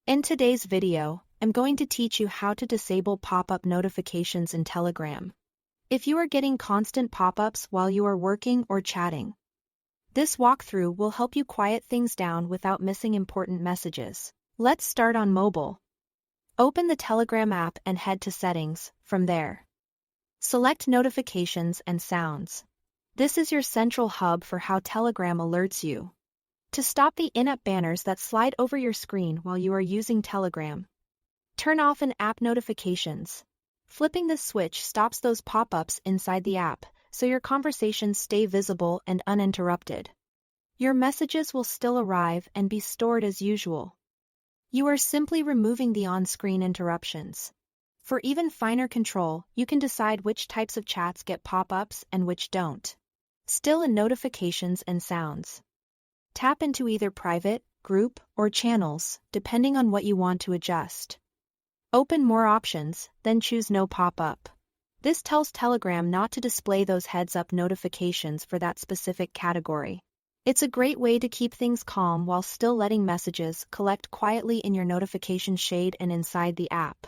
In today's video, I'm going to teach you how to disable pop-up notifications in Telegram. If you are getting constant pop-ups while you are working or chatting, this walkthrough will help you quiet things down without missing important messages. Let's start on mobile. Open the Telegram app and head to Settings. From there, select Notifications and Sounds. This is your central hub for how Telegram alerts you. To stop the in-app banners that slide over your screen while you are using Telegram, turn off in-app notifications. Flipping this switch stops those pop-ups inside the app, so your conversations stay visible and uninterrupted. Your messages will still arrive and be stored as usual. You are simply removing the on-screen interruptions. For even finer control, you can decide which types of chats get pop-ups and which don't. Still in Notifications and Sounds, tap into either Private, Group, or Channels, depending on what you want to adjust. Open More Options, then choose No Pop-up. This tells Telegram not to display those heads-up notifications for that specific category. It's a great way to keep things calm while still letting messages collect quietly in your notification shade and inside the app.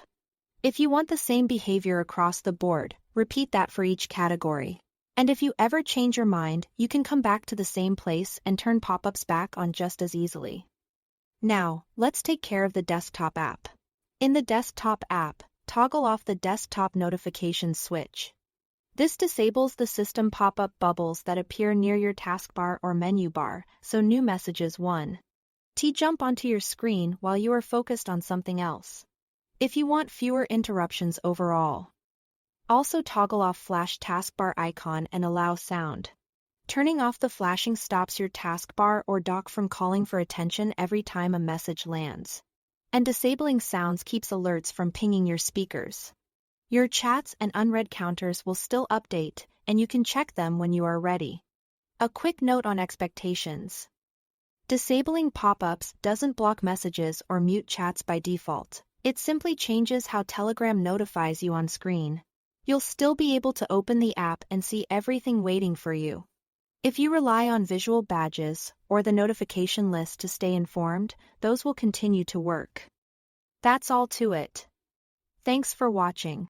If you want the same behavior across the board, repeat that for each category. And if you ever change your mind, you can come back to the same place and turn pop-ups back on just as easily. Now, let's take care of the desktop app. In the desktop app, toggle off the desktop notifications switch. This disables the system pop-up bubbles that appear near your taskbar or menu bar, so new messages 1T jump onto your screen while you are focused on something else. If you want fewer interruptions overall, also toggle off Flash taskbar icon and allow sound. Turning off the flashing stops your taskbar or dock from calling for attention every time a message lands. And disabling sounds keeps alerts from pinging your speakers. Your chats and unread counters will still update, and you can check them when you are ready. A quick note on expectations. Disabling pop-ups doesn't block messages or mute chats by default. It simply changes how Telegram notifies you on screen. You'll still be able to open the app and see everything waiting for you. If you rely on visual badges or the notification list to stay informed, those will continue to work. That's all to it. Thanks for watching.